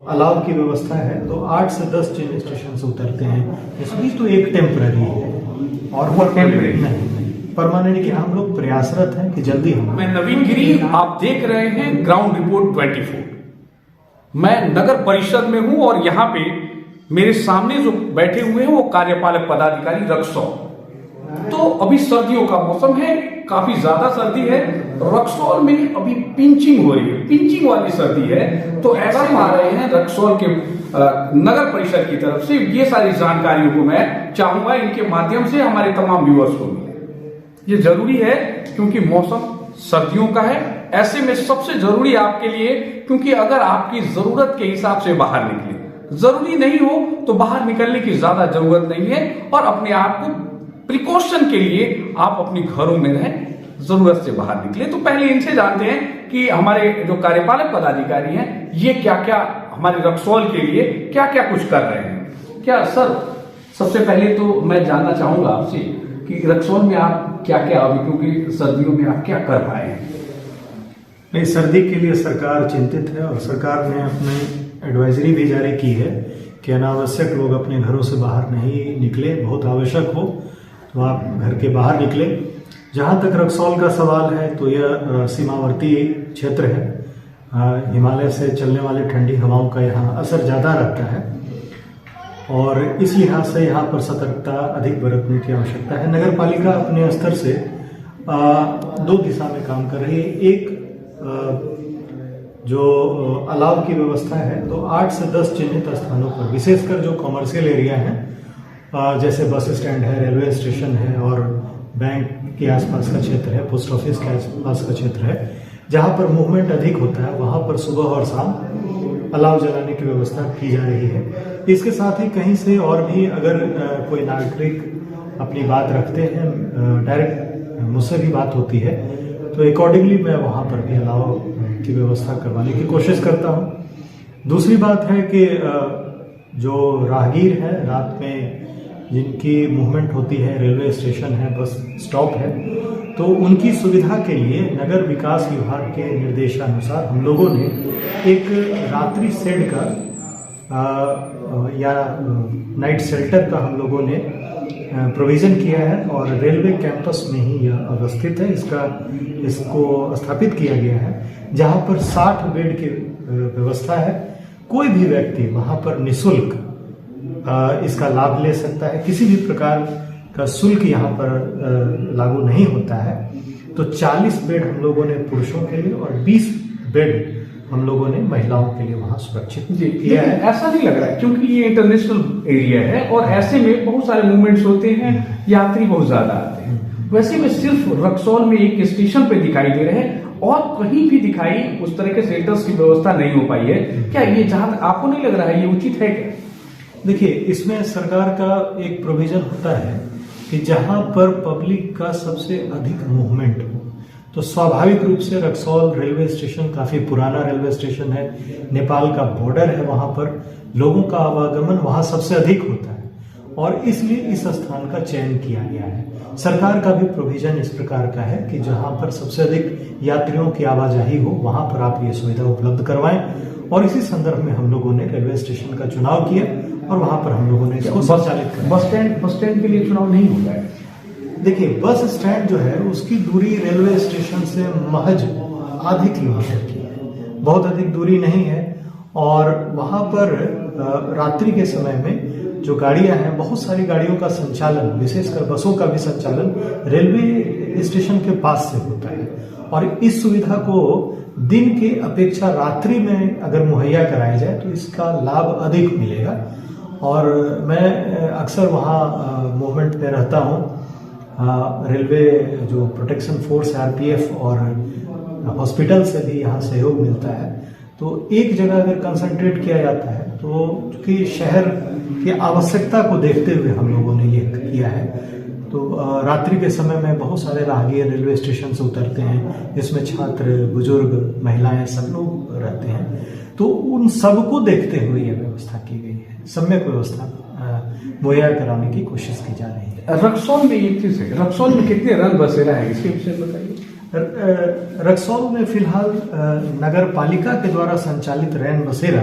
अलाव की व्यवस्था है तो 8 से 10 ट्रेन स्टेशन से उतरते हैं। इसमें तो एक टेम्पररी है और वो टेम्पररी नहीं परमानेंट की हम लोग प्रयासरत हैं कि जल्दी हम। मैं नवीन गिरी, आप देख रहे हैं ग्राउंड रिपोर्ट 24। मैं नगर परिषद में हूं और यहाँ पे मेरे सामने जो बैठे हुए हैं वो कार्यपालक पदाधिकारी रक्सौल। तो अभी सर्दियों का मौसम है, काफी ज्यादा सर्दी है। रक्सौल में अभी पिंचिंग हो रही है, पिंचिंग वाली सर्दी है। तो ऐसे में आ रहे हैं रक्सौल के नगर परिषद की तरफ से। ये सारी जानकारियों को मैं चाहूंगा इनके माध्यम से हमारे तमाम व्यूअर्स को मिले। ये जरूरी है क्योंकि मौसम सर्दियों का है। ऐसे में सबसे जरूरी आपके लिए, क्योंकि अगर आपकी जरूरत के हिसाब से बाहर निकले, जरूरी नहीं हो तो बाहर निकलने की ज्यादा जरूरत नहीं है। और अपने आप को प्रिकॉशन के लिए आप अपने घरों में रहें, जरूरत से बाहर निकले। तो पहले इनसे जानते हैं कि हमारे जो कार्यपालक पदाधिकारी हैं ये क्या क्या हमारे रक्सौल के लिए क्या क्या कुछ कर रहे हैं। क्या सर, सबसे पहले तो मैं जानना चाहूंगा आपसे कि रक्सौल में आप क्या क्या, अभी क्योंकि सर्दियों में आप क्या कर पाए हैं? नहीं, सर्दी के लिए सरकार चिंतित है और सरकार ने अपनी एडवाइजरी भी जारी की है कि अनावश्यक लोग अपने घरों से बाहर नहीं निकले। बहुत आवश्यक हो तो आप घर के बाहर निकले। जहाँ तक रक्सौल का सवाल है तो यह सीमावर्ती क्षेत्र है। हिमालय से चलने वाले ठंडी हवाओं का यहाँ असर ज़्यादा रहता है और इस लिहाज से यहाँ पर सतर्कता अधिक बरतने की आवश्यकता है। नगर पालिका अपने स्तर से 2 दिशा में काम कर रही है। एक जो अलाव की व्यवस्था है तो 8 से 10 चिन्हित स्थानों पर, विशेषकर जो कॉमर्शियल एरिया है जैसे बस स्टैंड है, रेलवे स्टेशन है और बैंक के आसपास का क्षेत्र है, पोस्ट ऑफिस के आसपास का क्षेत्र है, जहां पर मूवमेंट अधिक होता है, वहां पर सुबह और शाम अलाव जलाने की व्यवस्था की जा रही है। इसके साथ ही कहीं से और भी अगर कोई नागरिक अपनी बात रखते हैं, डायरेक्ट मुझसे भी बात होती है, तो अकॉर्डिंगली मैं वहां पर भी अलाव की व्यवस्था करवाने की कोशिश करता हूं। दूसरी बात है कि जो राहगीर है, रात में जिनकी मूवमेंट होती है, रेलवे स्टेशन है, बस स्टॉप है, तो उनकी सुविधा के लिए नगर विकास विभाग के निर्देशानुसार हम लोगों ने एक रात्रि शेड का या नाइट शेल्टर का हम लोगों ने प्रोविजन किया है और रेलवे कैंपस में ही यह अवस्थित है। इसको स्थापित किया गया है जहां पर 60 बेड की व्यवस्था है। कोई भी व्यक्ति वहां पर निःशुल्क इसका लाभ ले सकता है। किसी भी प्रकार का शुल्क यहाँ पर लागू नहीं होता है। तो 40 बेड हम लोगों ने पुरुषों के लिए और 20 बेड हम लोगों ने महिलाओं के लिए वहां सुरक्षित किया है। ऐसा नहीं लग रहा है क्योंकि ये इंटरनेशनल एरिया है और ऐसे में बहुत सारे मूवमेंट्स होते हैं, यात्री बहुत ज्यादा आते हैं। वैसे में सिर्फ रक्सौल में एक स्टेशन पे दिखाई दे रहे हैं और कहीं भी दिखाई उस तरह के शेल्टर्स की व्यवस्था नहीं हो पाई है। क्या ये, जहां तक आपको नहीं लग रहा है, ये उचित है क्या? देखिए, इसमें सरकार का एक प्रोविजन होता है कि जहां पर पब्लिक का सबसे अधिक मूवमेंट हो, तो स्वाभाविक रूप से रक्सौल रेलवे स्टेशन काफी पुराना रेलवे स्टेशन है, नेपाल का बॉर्डर है, वहां पर लोगों का आवागमन वहां सबसे अधिक होता है और इसलिए इस स्थान का चयन किया गया है। सरकार का भी प्रोविजन इस प्रकार का है कि जहां पर सबसे अधिक यात्रियों की आवाजाही हो वहां पर आप ये सुविधा उपलब्ध करवाएं और इसी संदर्भ में हम लोगों ने रेलवे स्टेशन का चुनाव किया और वहां पर हम लोगों ने इसको संचालित किया। बस स्टैंड के लिए चुनाव नहीं होगा? देखिए, बस स्टैंड जो है उसकी दूरी रेलवे स्टेशन से महज आधे किलोमीटर की है, बहुत अधिक दूरी नहीं है। और वहां पर रात्रि के समय में जो गाड़ियां हैं, बहुत सारी गाड़ियों का संचालन, विशेषकर बसों का भी संचालन रेलवे स्टेशन के पास से होता है और इस सुविधा को दिन के अपेक्षा रात्रि में अगर मुहैया कराया जाए तो इसका लाभ अधिक मिलेगा। और मैं अक्सर वहाँ मूवमेंट में रहता हूँ। रेलवे जो प्रोटेक्शन फोर्स आरपीएफ और हॉस्पिटल से भी यहाँ सहयोग मिलता है। तो एक जगह अगर कंसंट्रेट किया जाता है तो चूंकि शहर की आवश्यकता को देखते हुए हम लोगों ने ये किया है। तो रात्रि के समय में बहुत सारे राहगीर रेलवे स्टेशन से उतरते हैं, जिसमें छात्र, बुजुर्ग, महिलाएं सब लोग रहते हैं। तो उन सबको देखते हुए यह व्यवस्था की गई है, सम्यक व्यवस्था मुहैया कराने की कोशिश की जा रही है। रक्सौल में एक चीज है, रक्सौल में कितने रन बसेरा है, इसके विषय बताइए। रक्सौल में फिलहाल नगर पालिका के द्वारा संचालित रैन बसेरा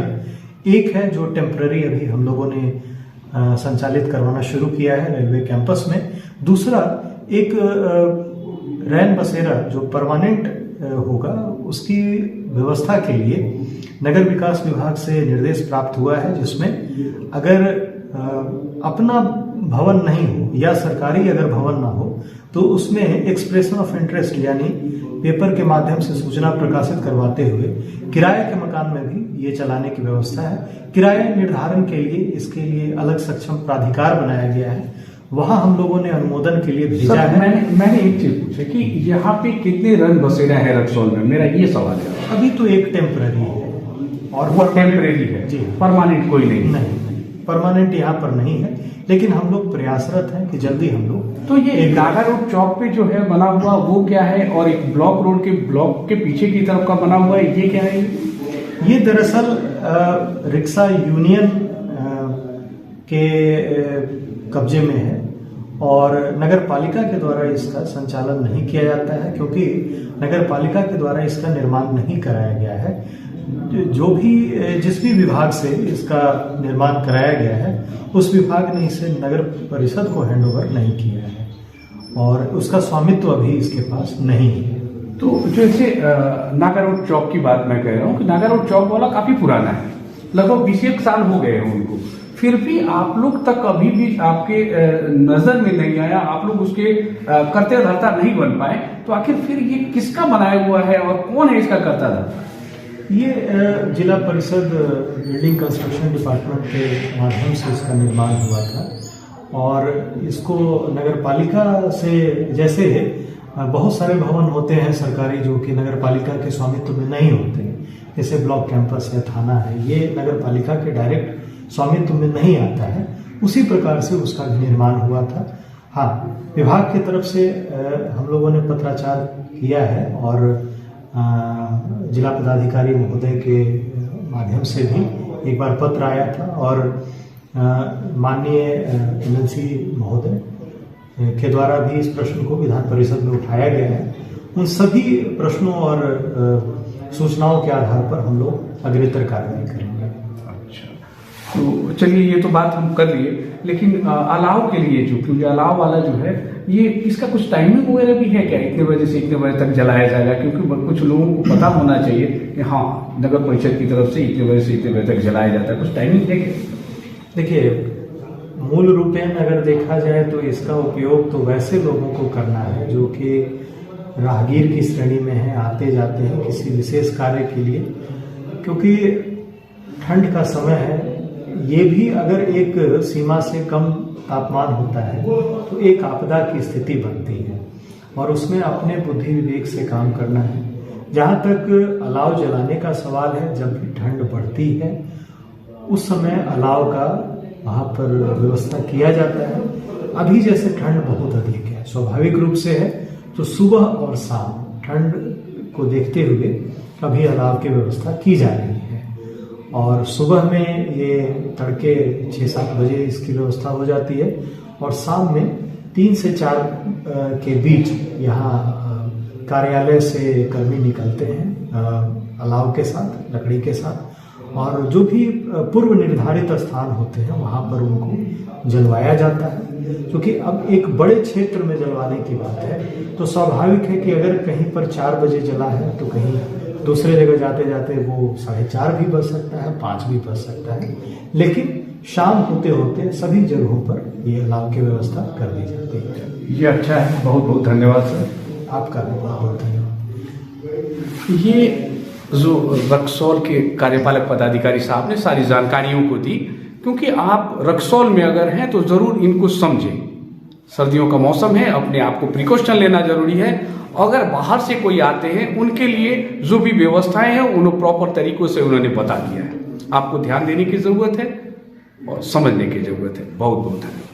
एक है जो टेम्पररी अभी हम लोगों ने संचालित करवाना शुरू किया है रेलवे कैंपस में। दूसरा एक रैन बसेरा जो परमानेंट होगा, उसकी व्यवस्था के लिए नगर विकास विभाग से निर्देश प्राप्त हुआ है, जिसमें अगर अपना भवन नहीं हो या सरकारी अगर भवन ना हो तो उसमें एक्सप्रेशन ऑफ इंटरेस्ट यानी पेपर के माध्यम से सूचना प्रकाशित करवाते हुए किराए के मकान में भी ये चलाने की व्यवस्था है। किराए निर्धारण के लिए इसके लिए अलग सक्षम प्राधिकार बनाया गया है, वहां हम लोगों ने अनुमोदन के लिए भेजा है। मैंने एक चीज पूछा कि यहाँ पे कितने रन बसेरा है रक्सौल में, मेरा ये सवाल है। अभी तो एक टेम्पररी है और वो टेम्पररी है जी, परमानेंट कोई नहीं परमानेंट यहाँ पर नहीं है, लेकिन हम लोग प्रयासरत हैं कि जल्दी हम लोग। तो ये नागा रोड चौक पे जो है बना हुआ वो क्या है, और एक ब्लॉक रोड के ब्लॉक के पीछे की तरफ का बना हुआ है, ये क्या है? ये दरअसल रिक्शा यूनियन के कब्जे में है और नगर पालिका के द्वारा इसका संचालन नहीं किया जाता है, क्योंकि नगर पालिका के द्वारा इसका निर्माण नहीं कराया गया है। जिस भी विभाग से इसका निर्माण कराया गया है उस विभाग ने इसे नगर परिषद को हैंडओवर नहीं किया है और उसका स्वामित्व अभी इसके पास नहीं है। तो जैसे नागा रोड चौक की बात मैं कह रहा हूँ कि नागा रोड चौक वाला काफी पुराना है, लगभग 20 साल हो गए हैं उनको, फिर भी आप लोग तक अभी भी आपके नजर में नहीं आया, आप लोग उसके कर्ता धर्ता नहीं बन पाए, तो आखिर फिर ये किसका बनाया हुआ है और कौन है इसका कर्ता धर्ता? ये जिला परिषद बिल्डिंग कंस्ट्रक्शन डिपार्टमेंट के माध्यम से इसका निर्माण हुआ था और इसको नगर पालिका से, जैसे बहुत सारे भवन होते हैं सरकारी जो कि नगर पालिका के स्वामित्व में नहीं होते, जैसे ब्लॉक कैंपस है, थाना है, ये नगर पालिका के डायरेक्ट स्वामित्व में नहीं आता है, उसी प्रकार से उसका भी निर्माण हुआ था। हाँ, विभाग की तरफ से हम लोगों ने पत्राचार किया है और जिला पदाधिकारी महोदय के माध्यम से भी एक बार पत्र आया था और माननीय एमएलसी महोदय के द्वारा भी इस प्रश्न को विधान परिषद में उठाया गया है। उन सभी प्रश्नों और सूचनाओं के आधार पर हम लोग अग्रेतर कार्रवाई करेंगे। अच्छा, तो चलिए ये तो बात हम कर लिए, लेकिन अलाव के लिए जो, क्योंकि अलाव वाला जो है ये इसका कुछ टाइमिंग वगैरह भी है क्या, इतने बजे से इतने बजे तक जलाया जाएगा? क्योंकि कुछ लोगों को पता होना चाहिए कि हाँ नगर परिषद की तरफ से इतने बजे से इतने बजे तक जलाया जाता है, कुछ टाइमिंग है क्या? देखिए, मूल रूपेण अगर देखा जाए तो इसका उपयोग तो वैसे लोगों को करना है जो कि राहगीर की श्रेणी में है, आते जाते हैं किसी विशेष कार्य के लिए, क्योंकि ठंड का समय है। ये भी अगर एक सीमा से कम तापमान होता है तो एक आपदा की स्थिति बनती है और उसमें अपने बुद्धि विवेक से काम करना है। जहाँ तक अलाव जलाने का सवाल है, जब भी ठंड बढ़ती है उस समय अलाव का वहाँ पर व्यवस्था किया जाता है। अभी जैसे ठंड बहुत अधिक है, स्वाभाविक रूप से है, तो सुबह और शाम ठंड को देखते हुए अभी अलाव की व्यवस्था की जा रही है और सुबह में ये तड़के 6-7 बजे इसकी व्यवस्था हो जाती है और शाम में 3 से 4 के बीच यहाँ कार्यालय से कर्मी निकलते हैं अलाव के साथ, लकड़ी के साथ, और जो भी पूर्व निर्धारित स्थान होते हैं वहाँ पर उनको जलवाया जाता है। क्योंकि अब एक बड़े क्षेत्र में जलवाने की बात है तो स्वाभाविक है कि अगर कहीं पर 4 बजे जला है तो कहीं दूसरे जगह जाते जाते वो 4:30 भी बज सकता है, 5 भी बज सकता है, लेकिन शाम होते होते सभी जगहों पर ये अलाव की व्यवस्था कर दी जाती है। ये अच्छा है, बहुत बहुत धन्यवाद सर। आपका भी बहुत बहुत धन्यवाद। ये जो रक्सौल के कार्यपालक पदाधिकारी साहब ने सारी जानकारियों को दी, क्योंकि आप रक्सौल में अगर हैं तो जरूर इनको समझें। सर्दियों का मौसम है, अपने आप को प्रिकॉशन लेना जरूरी है। अगर बाहर से कोई आते हैं उनके लिए जो भी व्यवस्थाएं हैं उन्हें प्रॉपर तरीकों से उन्होंने बता दिया है। आपको ध्यान देने की जरूरत है और समझने की जरूरत है। बहुत बहुत धन्यवाद।